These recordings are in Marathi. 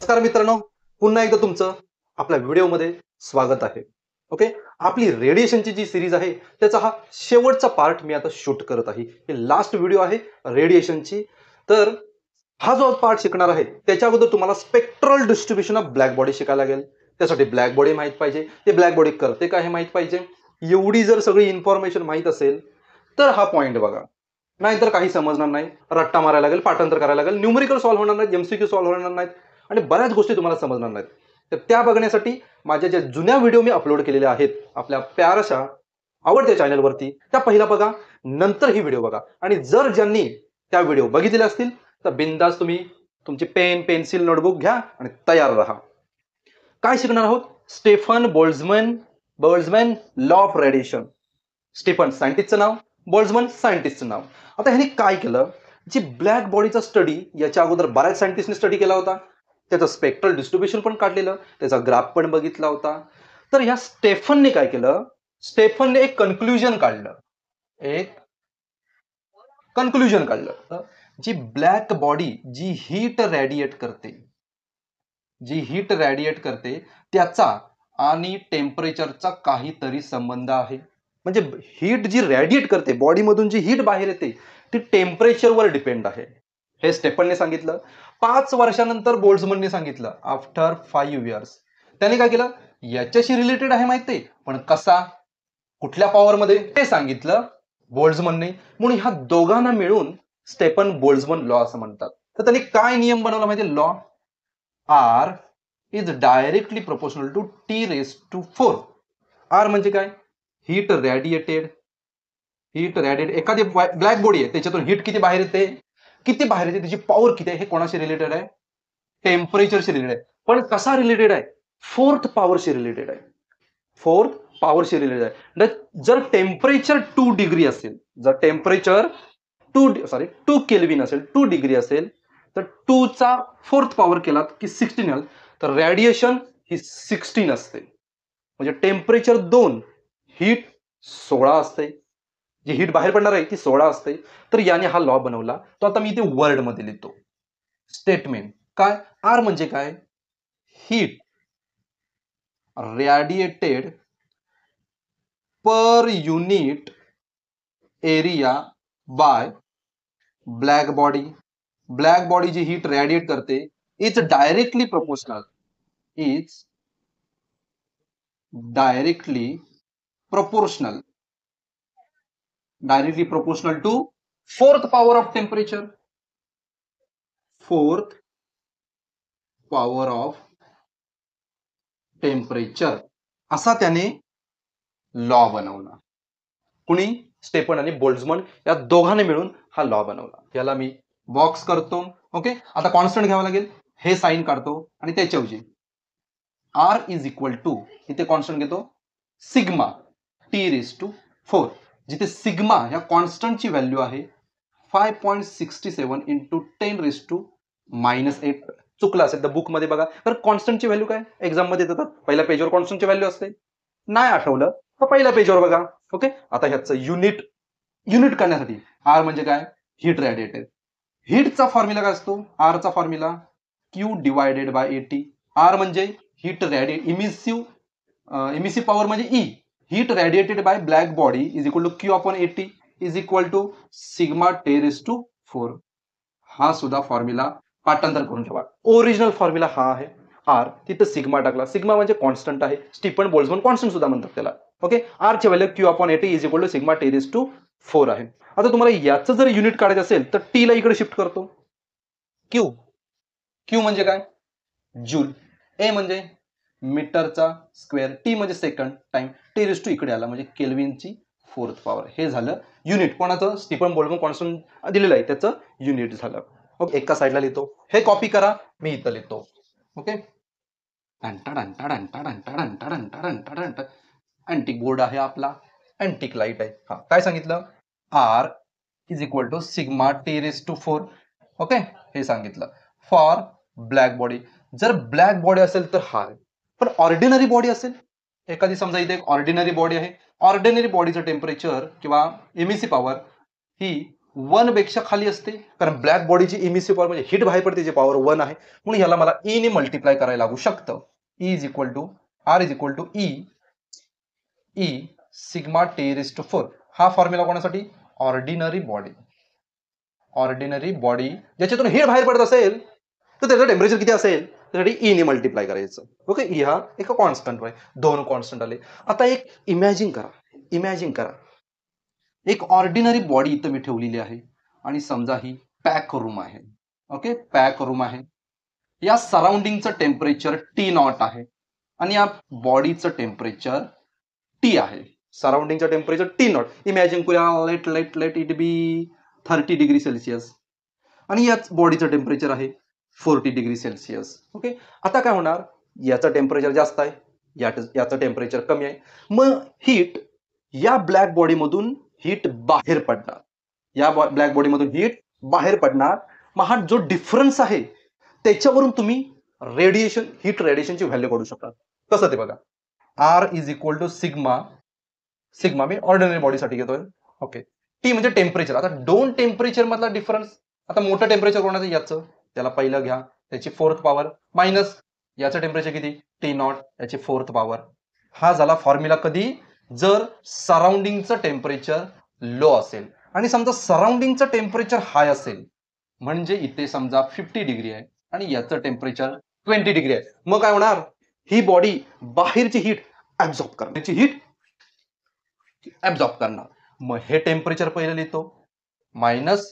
नमस्कार मित्रांनो, पुन्हा एकदा तुमचं आपल्या व्हिडिओमध्ये स्वागत आहे. ओके, आपली रेडिएशनची जी सिरीज आहे त्याचा हा शेवटचा पार्ट मी आता शूट करत आहे. हे लास्ट व्हिडिओ आहे रेडिएशनची. तर हा जो पार्ट शिकणार आहे त्याच्या अगोदर तुम्हाला spectral distribution of black body शिकायला लागेल. त्यासाठी ब्लॅक बॉडी माहित पाहिजे, ते ब्लॅक बॉडी करते काय हे माहित पाहिजे. एवढी जर सगळी इन्फॉर्मेशन माहित असेल तर हा पॉइंट बघा, नाहीतर काही समजणार नाही. रट्टा मारायला लागेल, पाठांतर करायला लागेल, न्यूमेरिकल सॉल्व्ह होणार नाहीत, एमसीक्यू सॉल्व्ह होणार नाहीत आणि बऱ्याच गोष्टी तुम्हाला समजणार नाहीत. तर त्या बघण्यासाठी माझ्या ज्या जुन्या व्हिडिओ मी अपलोड केलेल्या आहेत आपल्या प्यारशा आवडत्या चॅनलवरती, त्या पहिला बघा, नंतर ही व्हिडिओ बघा. आणि जर ज्यांनी त्या व्हिडिओ बघितले असतील तर बिंदास तुम्ही तुमची पेन, पेन्सिल, नोटबुक घ्या आणि तयार राहा. काय शिकणार आहोत? Stefan Boltzmann law of radiation. Stefan सायंटिस्टचं नाव, बोल्ट्झमन सायंटिस्टचं नाव. आता ह्याने काय केलं, जी ब्लॅक बॉडीचा स्टडी याच्या अगोदर बऱ्याच सायंटिस्टने स्टडी केला होता, त्याचं स्पेक्ट्रल डिस्ट्रीब्युशन पण काढलेलं, त्याचा ग्राफ पण बघितला होता. तर ह्या स्टेफनने काय केलं, स्टेफनने एक कन्क्लुजन काढलं. जी ब्लॅक बॉडी जी हीट रॅडिएट करते त्याचा आणि टेम्परेचरचा काहीतरी संबंध आहे. म्हणजे हीट जी रॅडिएट करते, बॉडीमधून जी हीट बाहेर येते ती टेम्परेचरवर डिपेंड आहे. हे स्टेफनने सांगितलं. 5 वर्षानंतर बोल्ट्झमनने सांगितलं, आफ्टर 5 इयर्स. त्याने काय केलं, याच्याशी रिलेटेड आहे माहिती, पण कसा, कुठल्या पॉवरमध्ये ते सांगितलं बोल्ट्झमनने. म्हणून ह्या दोघांना मिळून स्टेफन बोल्ट्झमन लॉ असं म्हणतात. तर त्यांनी काय नियम बनवला माहिती, law R is directly proportional to T⁴. R म्हणजे काय, हीट रॅडिएटेड. एखादी ब्लॅक बॉडी आहे त्याच्यातून हीट किती बाहेर येते, त्याची पॉवर किती आहे, हे कोणाशी रिलेटेड आहे, टेम्परेचरशी रिलेटेड आहे. पण कसा रिलेटेड आहे, फोर्थ पॉवरशी रिलेटेड आहे. जर टेम्परेचर 2 डिग्री असेल, जर टेम्परेचर 2 केल्विन असेल, 2 डिग्री असेल, तर 2 चा 4th पॉवर केलात की 16, तर रेडिएशन ही 16 असते. म्हणजे टेम्परेचर 2, हीट 16 असते, जी हीट बाहेर पडणार आहे ती 16 असते. तर याने हा लॉ बनवला. तो आता मी इथे वर्ड मध्ये लिहितो. स्टेटमेंट काय, आर म्हणजे काय, heat radiated per unit area by black body जी हीट रॅडिएट करते is directly proportional to 4th power of temperature. असा त्याने लॉ बनवला. कुणी, स्टेफन आणि बोल्ट्झमन या दोघांनी मिळून हा लॉ बनवला. याला मी बॉक्स करतो. ओके, आता कॉन्स्टंट घ्यावं लागेल, हे साइन काढतो आणि त्याच्याऐवजी आर इज इक्वल टू, इथे कॉन्स्टंट घेतो, सिग्मा T⁴. जिथे सिग्मा ह्या कॉन्स्टंटची व्हॅल्यू आहे 5.67 इंटू 10⁻⁻8. चुकलं असेल तर बुक मध्ये बघा. तर कॉन्स्टंटची व्हॅल्यू काय एक्झाम मध्ये देतात, पहिल्या पेजवर कॉन्स्टंटची व्हॅल्यू असते. नाही आठवलं तर पहिल्या पेजवर बघा. ओके, आता ह्याचं युनिट करण्यासाठी आर म्हणजे काय, हीट रॅडिएटेड. हीटचा फॉर्म्युला काय असतो, आर चा फॉर्म्युला Q/AT. आर म्हणजे हीट इमिसिव्ह पॉवर म्हणजे E. Heat radiated by black body is equal to Q/AT is equal to sigma T⁴. हा सुद्धा फॉर्म्युला पाठांतर करून ठेवा. ओरिजिनल फॉर्म्युला हा आहे आर, तिथं सिग्मा टाकला. सिग्मा म्हणजे कॉन्स्टंट आहे, स्टीफन बोल्ट्झमन कॉन्स्टंट सुद्धा म्हणतात त्याला. ओके, आर ची value Q/AT is equal to sigma T⁴ आहे. आता तुम्हाला याचं जर युनिट काढायचं असेल तर टी ला इकडे शिफ्ट करतो. क्यू म्हणजे काय, जूल. ए म्हणजे मीटरचा स्क्वेअर, टी म्हणजे सेकंड टाइम, T⁴ इकडे आला म्हणजे केल्विनची 4th पॉवर. हे झालं युनिट. कोणाचं, स्टीफन बोल्ट्झमन कॉन्स्टंट दिलेलं आहे त्याचं युनिट झालं. ओके, एका साईडला लिहितो, हे कॉपी करा, मी इथं लिहितो. ओके, अँटिक बोर्ड आहे आपला, अँटिक लाईट आहे. हा काय सांगितलं, R is equal to sigma T⁴. Okay, हे सांगितलं फॉर ब्लॅक बॉडी. जर ब्लॅक बॉडी असेल तर हा, पण ऑर्डिनरी बॉडी असेल, एखादी समजा इथे एक ऑर्डिनरी बॉडी आहे, ऑर्डिनरी बॉडीचं टेम्परेचर किंवा एमईसी पॉवर ही 1 पेक्षा खाली असते, कारण ब्लॅक बॉडीची इमिसिव्ह पॉवर म्हणजे हीट बाहेर पडते जी पॉवर 1 आहे, म्हणून ह्याला मला E ने मल्टिप्लाय करायला लागू शकतं. E is equal to R is equal to E sigma T raise to 4. हा फॉर्म्युला कोणासाठी? ऑर्डिनरी बॉडी ज्याच्यातून हीट बाहेर पडत असेल तर त्याचं टेम्परेचर किती असेल, त्यासाठी E ने मल्टिप्लाय करायचं. ओके, E हा एक कॉन्स्टंट आहे, दोन कॉन्स्टंट आले. आता एक इमॅजिन करा एक ऑर्डिनरी बॉडी इथं मी ठेवलेली आहे आणि समजा ही पॅक रूम आहे. ओके, पॅक रूम आहे. या सराउंडिंगचं टेम्परेचर T0 आहे आणि या बॉडीचं टेम्परेचर T आहे. सराउंडिंगचं टेम्परेचर T0. इमॅजिन करूया let it be 30 degree Celsius आणि याच बॉडीचं टेम्परेचर आहे 40 डिग्री सेल्सिअस. ओके, आता काय होणार, याचं टेम्परेचर जास्त आहे, याचं टेम्परेचर कमी आहे. मग हीट या ब्लॅक बॉडीमधून हीट बाहेर पडणार, मग हा जो डिफरन्स आहे त्याच्यावरून तुम्ही हीट रेडिएशनची व्हॅल्यू काढू शकता. कसं ते बघा, R is equal to sigma मी ऑर्डिनरी बॉडीसाठी घेतोय. ओके, टी म्हणजे टेम्परेचर. आता दोन टेम्परेचर मधला डिफरन्स, आता मोठं टेम्परेचर कोणाचं, याचं, त्याला पहिलं घ्या, त्याची 4th पॉवर, मायनस याचं टेम्परेचर किती, T0, याची 4th पॉवर. हा झाला फॉर्म्युला कधी, जर सराउंडिंगचं टेम्परेचर लो असेल आणि समजा सराउंडिंगचं टेम्परेचर हाय असेल, म्हणजे इथे समजा 50 डिग्री आहे आणि याचं टेम्परेचर 20 डिग्री आहे. मग काय होणार, ही बॉडी बाहेरची हीट ऍब्झॉर्ब करणार. मग हे टेम्परेचर पहिलं लिहितो, मायनस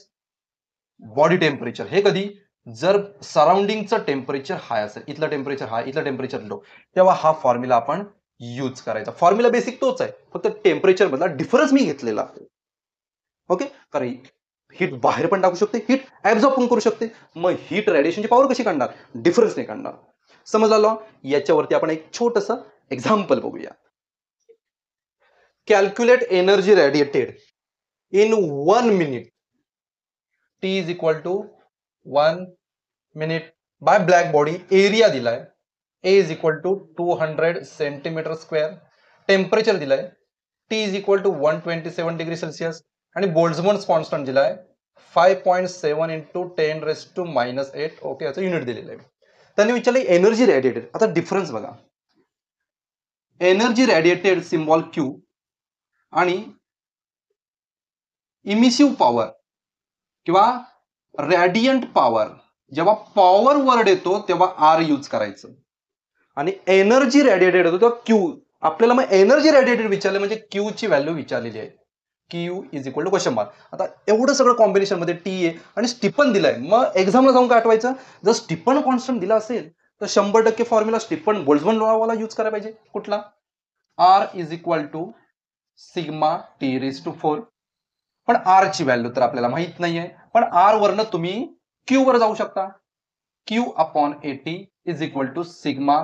बॉडी टेम्परेचर. हे कधी, जर सराउंडिंगचं टेम्परेचर हाय असेल, इथलं टेम्परेचर हाय, इथलं टेम्परेचर लो, तेव्हा हा फॉर्म्युला आपण यूज करायचा. फॉर्म्युला बेसिक तोच आहे, फक्त टेम्परेचर मधला डिफरन्स मी घेतलेला आहे. ओके, कारण हीट बाहेर पण टाकू शकते, हीट ऍब्झॉर्ब पण करू शकते. मग हीट रेडिएशनची पॉवर कशी काढणार, डिफरन्स नाही काढणार. समजलं. याच्यावरती आपण एक छोटंसं एक्झाम्पल बघूया. Calculate energy radiated in 1 minute. T is equal to 1 minute by black body. Area दिलाय A is equal to 200 centimetre square. Temperature दिलाय T is equal to 127 degree Celsius आणि बोल्ट्झमन कॉन्स्टंट दिलाय 5.7 इंटू 10⁻⁻8. ओके, याचं युनिट दिलेलं आहे. त्यांनी विचारलं एनर्जी रेडिएटेड. आता डिफरन्स बघा, एनर्जी रेडिएटेड सिम्बॉल Q आणि इमिसिव्ह पॉवर किंवा रॅडियंट पॉवर, जेव्हा पॉवर वर्ड येतो तेव्हा R यूज करायचं आणि एनर्जी रेडिएटेड येतो तेव्हा Q. आपल्याला मग एनर्जी रेडिएटेड विचारलं म्हणजे Q ची व्हॅल्यू विचारलेली आहे. Q is equal to question mark. आता एवढं सगळं कॉम्बिनेशन मध्ये T आहे आणि स्टिफन दिलाय. मग एक्झामला जाऊन काय आठवायचं, जर स्टिफन कॉन्स्टंट दिला असेल तर 100% फॉर्म्युला स्टिफन बोल्ट्झमन लॉवाला यूज करायला पाहिजे. कुठला, R is equal to sigma T raise to 4. पण R ची व्हॅल्यू तर आपल्याला माहित नाहीये, पण R वरनं तुम्ही Q वर जाऊ शकता. Q upon AT is equal to sigma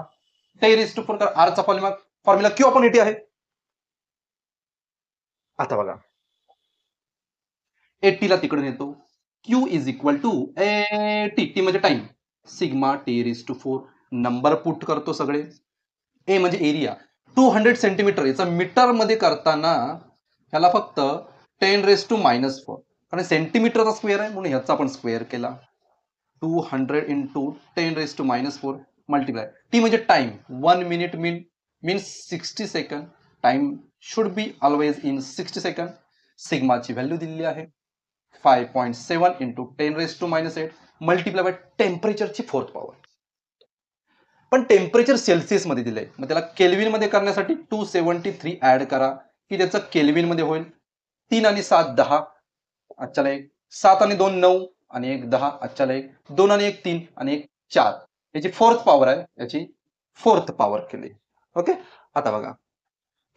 T raise to 4. तर R चा फॉर्म्युला Q अपॉन AT आहे. आता बघा, AT ला तिकडे नेतो, Q is equal to AT, T म्हणजे time, sigma T raise to 4. Number put करतो सगळे. A म्हणजे एरिया 200 सेंटीमीटर, याचा मीटर मध्ये करताना ह्याला फक्त 10⁻⁻4, कारण सेंटीमीटरचा स्क्वेअर आहे म्हणून ह्याचा आपण स्क्वेअर केला. 200 इंटू 10⁻⁻4 मल्टिप्लाय. T म्हणजे time, 1 minute means 60 second. Time should be always in 60 second. सिग्माची व्हॅल्यू दिलेली आहे 5.7 इंटू 10⁻⁻8 मल्टिप्लाय बाय टेम्परेचरची 4th पॉवर. पण टेम्परेचर सेल्सिअस मध्ये दिलंय, मग त्याला केल्विन मध्ये करण्यासाठी 273 ऍड करा की त्याचं केल्विन मध्ये होईल. 3 आणि 7 10, आजच्याला 1, 7 आणि 2 9 आणि 1 10, आजच्याला 1, 2 आणि 1 3 आणि 1 4. याची 4th पॉवर आहे, याची 4th पॉवर केली. ओके, आता बघा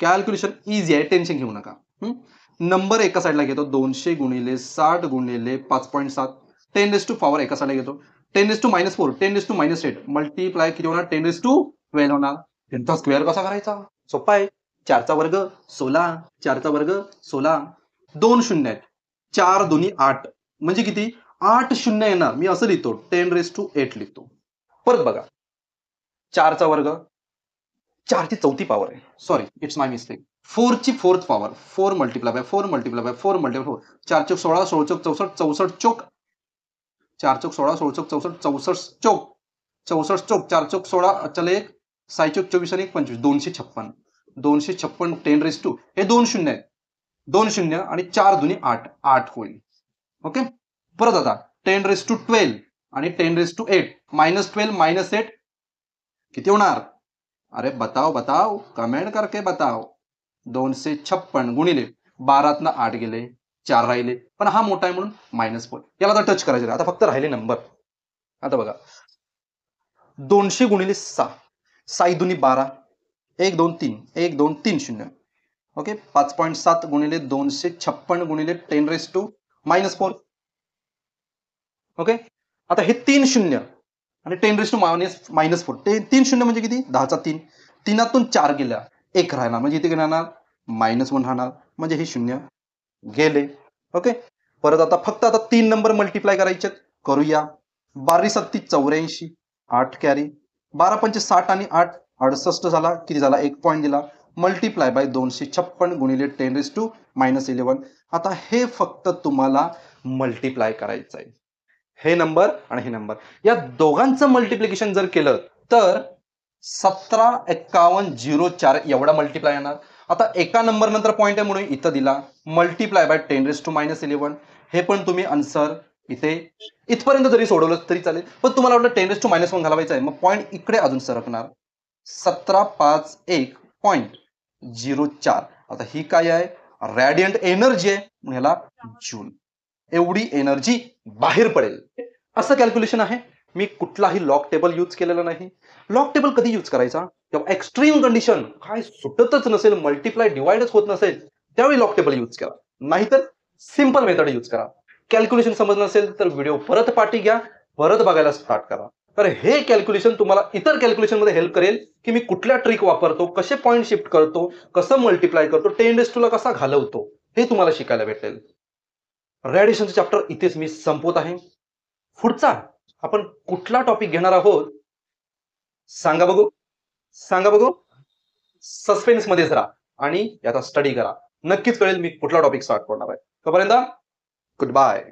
कॅल्क्युलेशन इझी आहे, टेन्शन घेऊ नका. नंबर एका साईडला घेतो, 200 गुणिले 60 गुणिले 5.7. 10⁻⁴ एका साईडला घेतो, 10⁻⁻4 10⁻⁻8 मल्टिप्लाय किती होणार, 10⁻12 होणार. त्यांचा स्क्वेअर कसा करायचा, सोपा आहे. 4चा वर्ग 16, 4चा वर्ग 16, 2 शून्य आहेत, 4 दोन्ही 8 म्हणजे किती, 8 शून्य येणार. मी असं लिहितो 10⁻8 लिहितो. परत बघा, 4चा वर्ग, 4ची 4थी पॉवर आहे, सॉरी इट्स माय मिस्टेक, 4 ची fourth power 4 multiply by 4 multiply by 4 multiply 4 4 चौक 16 16 चौक 64 64 चौक 4 चौक 16 16 चौक 64 64 चौक 64 चौक 4 चौक 16 चले 6 चौक 24 आणि 25 256 256 10 रेस टू हे 2 शून्य आहेत 2 शून्य आणि 4 दुनी 8 8 होईल. ओके परत आता 10 रेस टू 12 आणि 10 रेस टू 8 -12 -8 किती होणार? अरे बताओ बताओ कमेंट करके बताओ. 256 गुणिले 12 8 गेले 4 राहिले पण हा मोठा आहे म्हणून -4 याला आता टच करायचं. आता फक्त राहिले नंबर. आता बघा 200 गुणिले 6 6 दुनी 12 1 2 3 1 2 3 0. ओके 5.7 गुणिले 256 गुणिले 10 रेस टू -4. ओके आता हे 3 शून्य आणि 10 रेस टू -4 ते 3 शून्य म्हणजे किती 10चा 3 3तून 4 गेल्या 1 राहणार म्हणजे इथे राहणार -1 राहणार म्हणजे हे शून्य गेले. ओके परत आता फक्त आता 3 नंबर मल्टिप्लाय करायचे करूया. 12 7 84 8 कॅरी 12 5 60 आणि 8 68 झाला किती झाला 1 पॉईंट दिला मल्टिप्लाय बाय 256 गुणिले 10 रेस टू -11. आता हे फक्त तुम्हाला मल्टिप्लाय करायचं आहे. हे नंबर आणि हे नंबर या दोघांचं मल्टिप्लिकेशन जर केलं तर 175104 एवढा मल्टिप्लाय येणार. आता एका नंबर नंतर पॉईंट आहे म्हणून इथं दिला मल्टिप्लाय बाय 10 रेस टू -11. हे पण तुम्ही आन्सर इथे इथपर्यंत जरी सोडवलं तरी चालेल पण तुम्हाला वाटलं 10 रेस टू -1 घालवायचं आहे मग पॉईंट इकडे अजून सरकणार 1751.04. आता ही काय आहे रॅडियंट एनर्जी आहे म्हणून ह्याला जूल एवढी एनर्जी बाहेर पडेल असं कॅल्क्युलेशन आहे. मी कुठलाही लॉग टेबल यूज केलेला नाही. लॉग टेबल कधी यूज करायचा तेव्हा एक्स्ट्रीम कंडिशन काय सुटतच नसेल मल्टिप्लाय डिवाइडच होत नसेल त्यावेळी लॉग टेबल यूज करा नाहीतर सिंपल मेथड यूज करा. कॅल्क्युलेशन समजलं नसेल तर व्हिडिओ परत पाठी घ्या परत बघायला स्टार्ट करा. तर हे कॅल्क्युलेशन तुम्हाला इतर कॅल्क्युलेशन मध्ये हेल्प करेल की मी कुठल्या ट्रिक वापरतो कसे पॉईंट शिफ्ट करतो कसं मल्टिप्लाय करतो 10 रेस टू ला कसा घालवतो हे तुम्हाला शिकायला भेटेल. रेडिएशनचं चॅप्टर इथेच मी संपवत आहे. पुढचा आपण कुठला टॉपिक घेणार आहोत सांगा बघू सांगा बघू. सस्पेन्स मध्येच राहा आणि याचा स्टडी करा नक्कीच कळेल मी कुठला टॉपिक स्टार्ट करणार आहे. तोपर्यंत गुड बाय.